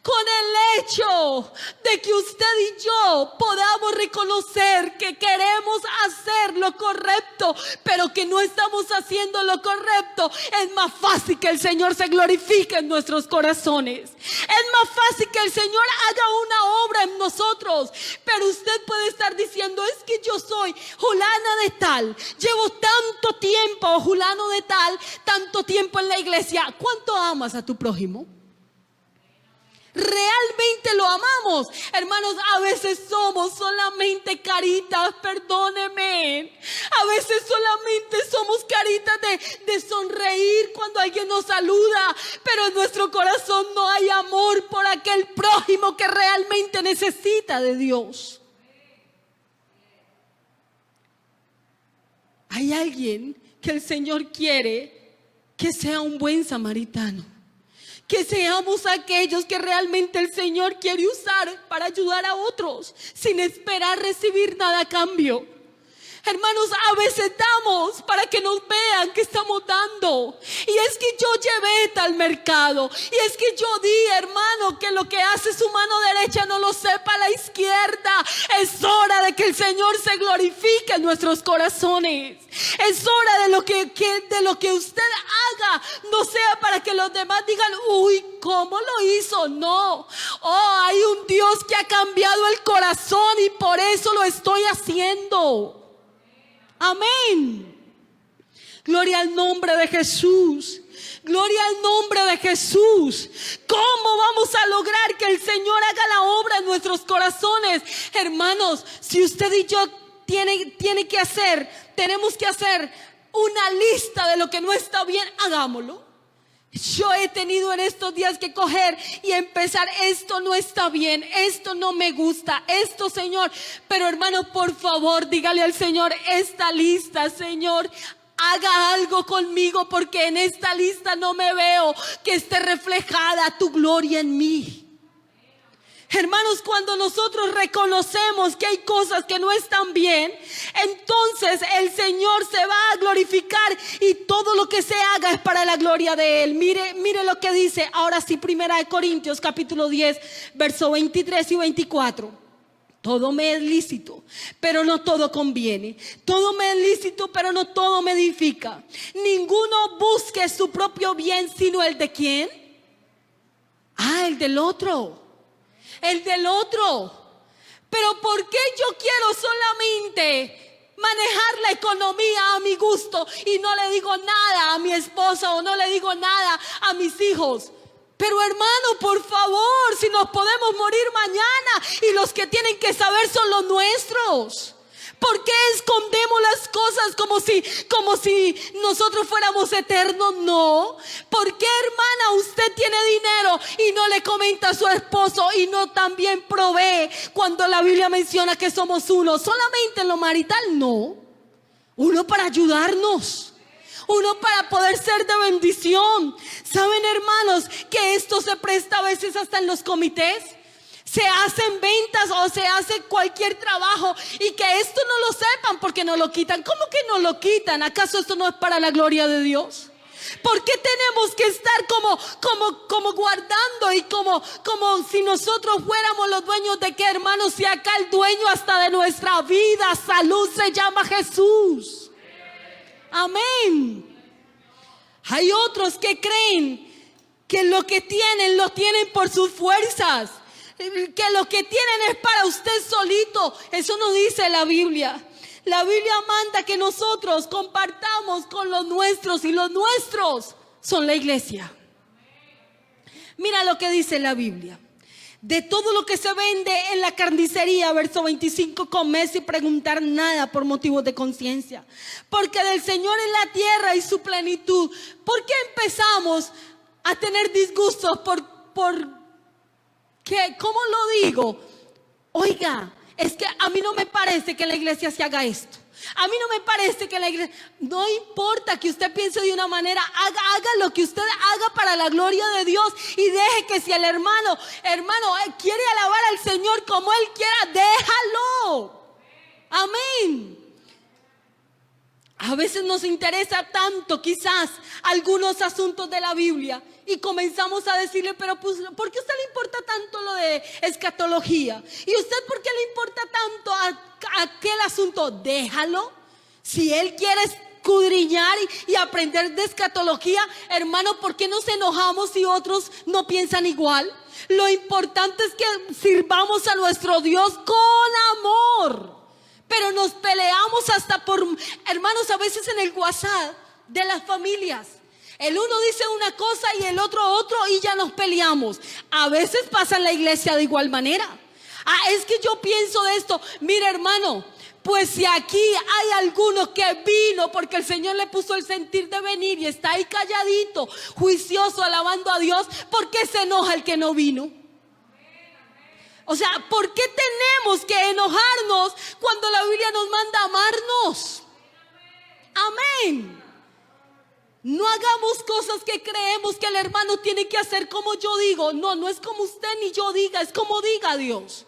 con el hecho de que usted y yo podamos reconocer que queremos hacer lo correcto, pero que no estamos haciendo lo correcto, es más fácil que el Señor se glorifique en nuestros corazones. Es más fácil que el Señor haga una obra en nosotros. Pero usted puede estar diciendo: es que yo soy Julana de tal, llevo tanto tiempo, Julano de tal, tanto tiempo en la iglesia. ¿Cuánto amas a tu prójimo? ¿Realmente lo amamos? Hermanos, a veces somos solamente caritas, perdóneme. A veces solamente somos caritas de sonreír cuando alguien nos saluda, pero en nuestro corazón no hay amor por aquel prójimo que realmente necesita de Dios. Hay alguien que el Señor quiere que sea un buen samaritano. Que seamos aquellos que realmente el Señor quiere usar para ayudar a otros sin esperar recibir nada a cambio. Hermanos, a veces damos para que nos vean que estamos dando. Y es que yo llevé tal mercado. Y es que yo di, hermano, que lo que hace su mano derecha no lo sepa la izquierda. Es hora de que el Señor se glorifique en nuestros corazones. Es hora de lo que usted haga no sea para que los demás digan, uy, ¿cómo lo hizo? No. Oh, hay un Dios que ha cambiado el corazón y por eso lo estoy haciendo. Amén. Gloria al nombre de Jesús. Gloria al nombre de Jesús. ¿Cómo vamos a lograr que el Señor haga la obra en nuestros corazones? Hermanos, si usted y yo tenemos que hacer una lista de lo que no está bien, hagámoslo. Yo he tenido en estos días que coger y empezar, esto no está bien, esto no me gusta, esto, Señor. Pero hermano, por favor, dígale al Señor, esta lista, Señor, haga algo conmigo, porque en esta lista no me veo que esté reflejada tu gloria en mí. Hermanos, cuando nosotros reconocemos que hay cosas que no están bien, entonces el Señor se va a glorificar y todo lo que se haga es para la gloria de Él. Mire lo que dice ahora sí, 1 Corintios capítulo 10, verso 23 y 24. Todo me es lícito, pero no todo conviene. Todo me es lícito, pero no todo me edifica. Ninguno busque su propio bien, sino el de ¿quién? El del otro. El del otro. Pero ¿por qué yo quiero solamente manejar la economía a mi gusto y no le digo nada a mi esposa o no le digo nada a mis hijos? Pero hermano, por favor, si nos podemos morir mañana y los que tienen que saber son los nuestros. ¿Por qué escondemos las cosas como si nosotros fuéramos eternos? No. ¿Por qué, hermana, usted tiene dinero y no le comenta a su esposo y no también provee cuando la Biblia menciona que somos uno? Solamente en lo marital, no. Uno para ayudarnos. Uno para poder ser de bendición. ¿Saben, hermanos, que esto se presta a veces hasta en los comités? Se hacen ventas o se hace cualquier trabajo y que esto no lo sepan porque no lo quitan. ¿Cómo que no lo quitan? ¿Acaso esto no es para la gloria de Dios? ¿Por qué tenemos que estar como guardando y como si nosotros fuéramos los dueños de qué, hermanos? Si acá el dueño hasta de nuestra vida, salud, se llama Jesús. Amén. Hay otros que creen que lo que tienen, lo tienen por sus fuerzas. Que lo que tienen es para usted solito. Eso no dice la Biblia. La Biblia manda que nosotros compartamos con los nuestros y los nuestros son la iglesia. Mira lo que dice la Biblia. De todo lo que se vende en la carnicería, verso 25, comer sin preguntar nada por motivos de conciencia. Porque del Señor es la tierra y su plenitud. ¿Por qué empezamos a tener disgustos por ¿qué? ¿Cómo lo digo? Oiga, es que a mí no me parece que en la iglesia se haga esto. A mí no me parece que la iglesia... No importa que usted piense de una manera, haga lo que usted haga para la gloria de Dios. Y deje que si el hermano quiere alabar al Señor como Él quiera, déjalo. Amén. A veces nos interesa tanto quizás algunos asuntos de la Biblia y comenzamos a decirle, pero pues, ¿por qué a usted le importa tanto lo de escatología? ¿Y usted por qué le importa tanto aquel asunto? Déjalo. Si él quiere escudriñar y aprender de escatología, hermano, ¿por qué nos enojamos si otros no piensan igual? Lo importante es que sirvamos a nuestro Dios con amor. Pero nos peleamos hasta por, hermanos, a veces en el WhatsApp de las familias. El uno dice una cosa y el otro y ya nos peleamos. A veces pasa en la iglesia de igual manera. Es que yo pienso de esto. Mira, hermano, pues si aquí hay alguno que vino porque el Señor le puso el sentir de venir y está ahí calladito, juicioso, alabando a Dios, ¿por qué se enoja el que no vino? O sea, ¿por qué tenemos que enojarnos cuando la Biblia nos manda a amarnos? Amén. No hagamos cosas que creemos que el hermano tiene que hacer como yo digo. No es como usted ni yo diga, es como diga Dios.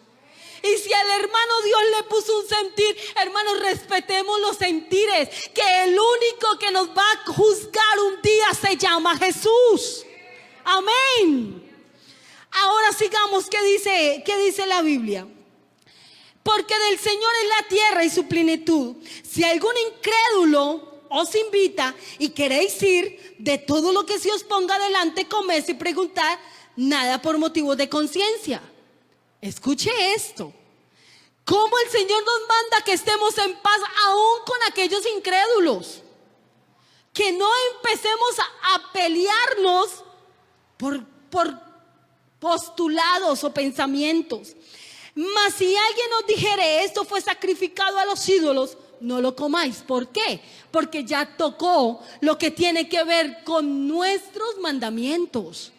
Y si al hermano Dios le puso un sentir, hermanos, respetemos los sentires, que el único que nos va a juzgar un día se llama Jesús. Amén. Ahora sigamos, ¿qué dice la Biblia? Porque del Señor es la tierra y su plenitud. Si algún incrédulo os invita y queréis ir, de todo lo que se os ponga delante, comed y preguntad nada por motivos de conciencia. Escuche esto. ¿Cómo el Señor nos manda que estemos en paz aún con aquellos incrédulos? Que no empecemos a pelearnos por postulados o pensamientos. Mas si alguien os dijere, esto fue sacrificado a los ídolos, no lo comáis. ¿Por qué? Porque ya tocó lo que tiene que ver con nuestros mandamientos.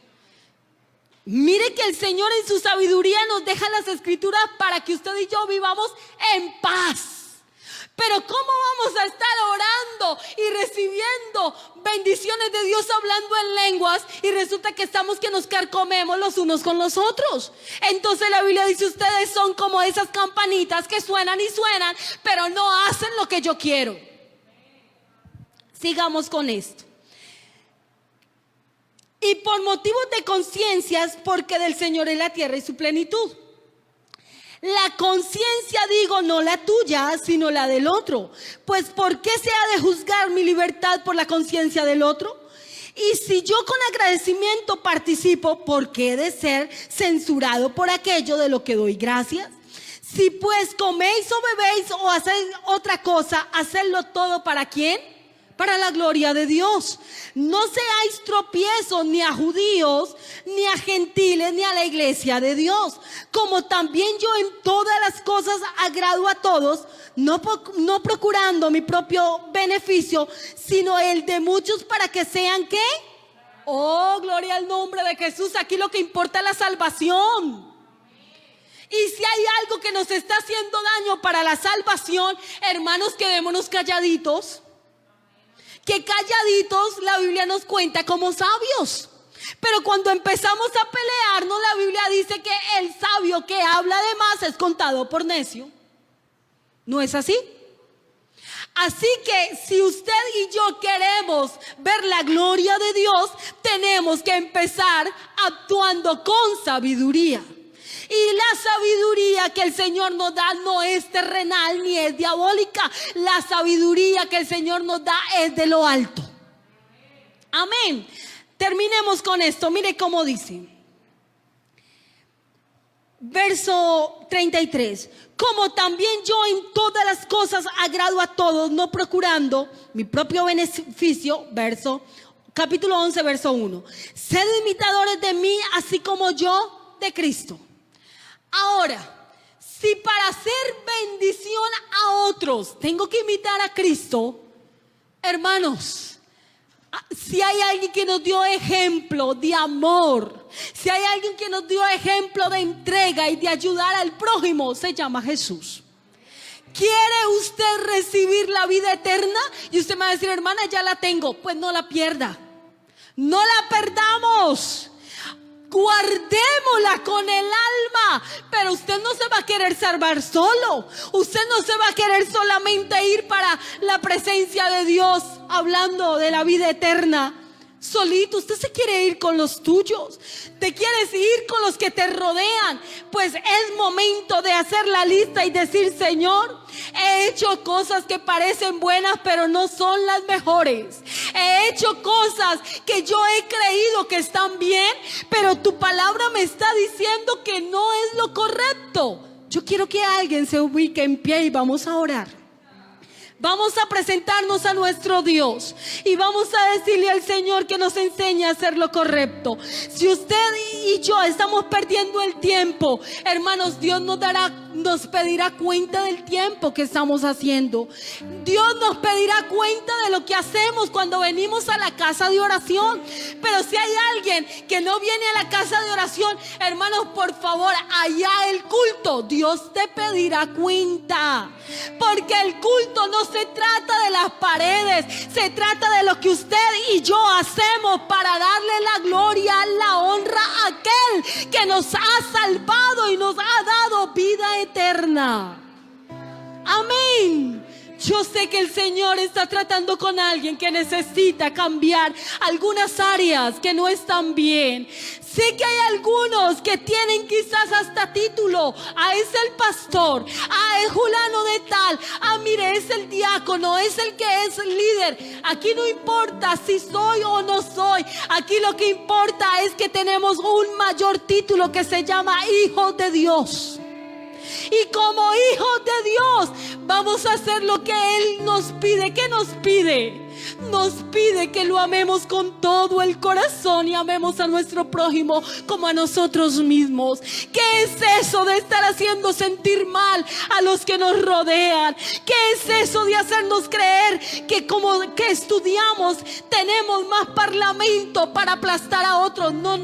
Mire que el Señor en su sabiduría nos deja las escrituras para que usted y yo vivamos en paz. Pero ¿cómo vamos a estar orando y recibiendo bendiciones de Dios hablando en lenguas y resulta que estamos que nos carcomemos los unos con los otros? Entonces la Biblia dice, ustedes son como esas campanitas que suenan y suenan, pero no hacen lo que yo quiero. Sigamos con esto. Y por motivos de conciencias, porque del Señor es la tierra y su plenitud. La conciencia, digo, no la tuya, sino la del otro. Pues ¿por qué se ha de juzgar mi libertad por la conciencia del otro? Y si yo con agradecimiento participo, ¿por qué he de ser censurado por aquello de lo que doy gracias? Si pues coméis o bebéis o hacéis otra cosa, hacedlo todo ¿para quién? Para la gloria de Dios. No seáis tropiezos ni a judíos, ni a gentiles, ni a la iglesia de Dios. Como también yo en todas las cosas agrado a todos, no procurando mi propio beneficio, sino el de muchos para que sean ¿qué? Oh, gloria al nombre de Jesús. Aquí lo que importa es la salvación. Y si hay algo que nos está haciendo daño para la salvación, hermanos, quedémonos calladitos. Que calladitos la Biblia nos cuenta como sabios. Pero cuando empezamos a pelearnos, la Biblia dice que el sabio que habla de más es contado por necio. ¿No es así? Así que si usted y yo queremos ver la gloria de Dios, tenemos que empezar actuando con sabiduría. Y la sabiduría que el Señor nos da no es terrenal ni es diabólica. La sabiduría que el Señor nos da es de lo alto. Amén. Terminemos con esto. Mire cómo dice. Verso 33. Como también yo en todas las cosas agrado a todos, no procurando mi propio beneficio. Capítulo 11, verso 1. Sed imitadores de mí, así como yo de Cristo. Ahora, si para hacer bendición a otros tengo que imitar a Cristo, hermanos, si hay alguien que nos dio ejemplo de amor, si hay alguien que nos dio ejemplo de entrega y de ayudar al prójimo, se llama Jesús. ¿Quiere usted recibir la vida eterna? Y usted me va a decir, hermana, ya la tengo. Pues no la pierda, no la perdamos. Guardémosla con el alma. Pero usted no se va a querer salvar solo. Usted no se va a querer solamente ir para la presencia de Dios hablando de la vida eterna solito. Usted se quiere ir con los tuyos. Te quieres ir con los que te rodean. Pues es momento de hacer la lista y decir, Señor, he hecho cosas que parecen buenas pero no son las mejores. He hecho cosas que yo he creído que están bien, pero tu palabra me está diciendo que no es lo correcto. Yo quiero que alguien se ubique en pie y vamos a orar. Vamos a presentarnos a nuestro Dios y vamos a decirle al Señor que nos enseñe a hacer lo correcto. Si usted y yo estamos perdiendo el tiempo, hermanos, Dios nos pedirá cuenta del tiempo que estamos haciendo. Dios nos pedirá cuenta de lo que hacemos cuando venimos a la casa de oración. Pero si hay alguien que no viene a la casa de oración, hermanos, por favor, allá el culto, Dios te pedirá cuenta. Porque el culto no se trata de las las paredes, se trata de lo que usted y yo hacemos para darle la gloria, la honra a aquel que nos ha salvado y nos ha dado vida eterna. Amén. Yo sé que el Señor está tratando con alguien que necesita cambiar algunas áreas que no están bien. Sé que hay algunos que tienen quizás hasta título. Es el pastor, es fulano de tal, mire, es el diácono, es el que es líder. Aquí no importa si soy o no soy. Aquí lo que importa es que tenemos un mayor título que se llama hijos de Dios. Y como hijos de Dios vamos a hacer lo que Él nos pide. ¿Qué nos pide? Nos pide que lo amemos con todo el corazón y amemos a nuestro prójimo como a nosotros mismos. ¿Qué es eso de estar haciendo sentir mal a los que nos rodean? ¿Qué es eso de hacernos creer que como que estudiamos tenemos más parlamento para aplastar a otros? No.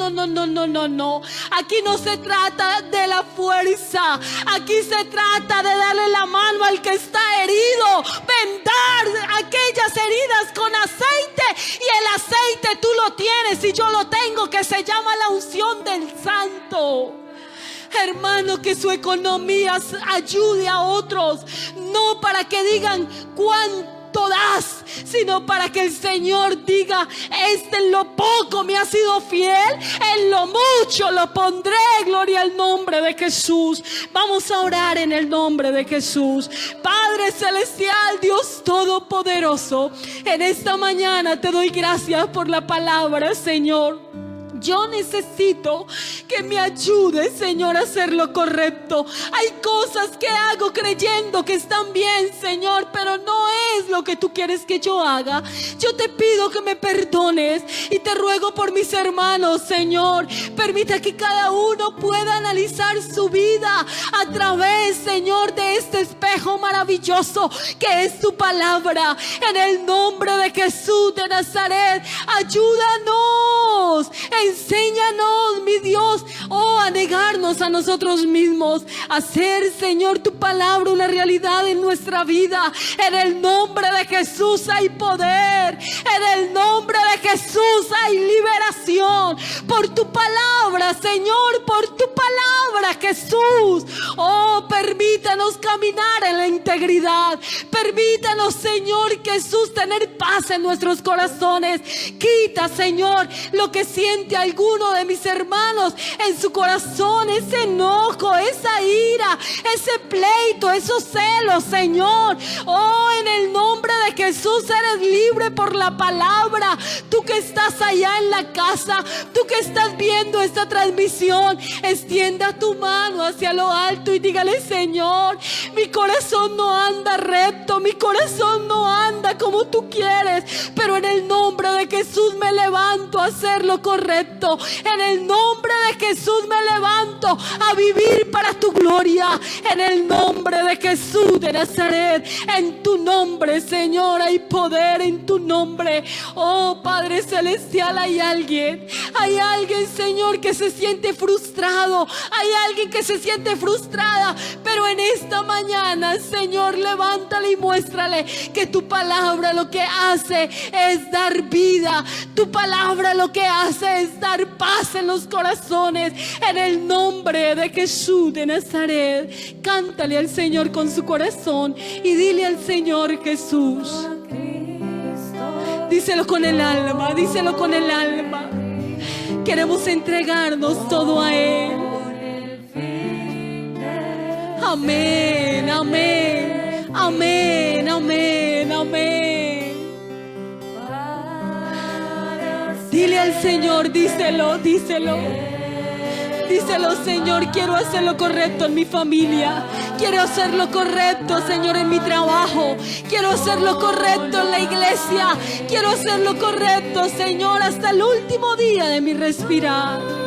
Aquí no se trata de la fuerza. Aquí se trata de darle la mano al que está herido, vendar aquellas heridas con aceite, y el aceite tú lo tienes y yo lo tengo, que se llama la unción del Santo. Hermano, que su economía ayude a otros, no para que digan cuánto das, sino para que el Señor diga: este en lo poco me ha sido fiel, en lo mucho lo pondré. Gloria al nombre de Jesús. Vamos a orar en el nombre de Jesús. Padre celestial, Dios todopoderoso, en esta mañana te doy gracias por la palabra, Señor. Yo necesito que me ayude, Señor, a hacer lo correcto. Hay cosas que hago creyendo que están bien, Señor, pero no es lo que tú quieres que yo haga. Yo te pido que me perdones y te ruego por mis hermanos, Señor. Permita que cada uno pueda analizar su vida a través, Señor, de este espejo maravilloso que es tu palabra. En el nombre de Jesús de Nazaret, ayúdanos. Enséñanos, mi Dios, a negarnos a nosotros mismos, a hacer, Señor, tu palabra una realidad en nuestra vida. En el nombre de Jesús hay poder. En el nombre de Jesús hay liberación. Por tu palabra, Señor, por tu palabra, Jesús. Permítanos caminar en la integridad. Permítanos, Señor Jesús, tener paz en nuestros corazones. Quita, Señor, lo que siente alguno de mis hermanos en su corazón, ese enojo, esa ira, ese pleito, esos celos, Señor. En el nombre de Jesús eres libre por la palabra. Tú que estás allá en la casa, tú que estás viendo esta transmisión, extienda tu mano hacia lo alto y dígale: Señor, mi corazón no anda recto, mi corazón no anda como tú quieres, pero en el nombre de Jesús me levanto a hacer lo correcto. En el nombre de Jesús me levanto a vivir para tu gloria. En el nombre de Jesús de Nazaret, en tu nombre, Señor, hay poder. En tu nombre, Padre celestial, hay alguien, Señor, que se siente frustrado. Hay alguien que se siente frustrada, pero en esta mañana, Señor, levántale y muéstrale que tu palabra lo que hace es dar vida. Tu palabra lo que hace es dar paz en los corazones. En el nombre de Jesús de Nazaret, cántale al Señor con su corazón y dile al Señor: Jesús. Díselo con el alma, díselo con el alma. Queremos entregarnos todo a Él. Amén, amén, amén, amén, amén. Dile al Señor, díselo, díselo. Díselo: Señor, quiero hacer lo correcto en mi familia. Quiero hacer lo correcto, Señor, en mi trabajo. Quiero hacer lo correcto en la iglesia. Quiero hacer lo correcto, Señor, hasta el último día de mi respirar.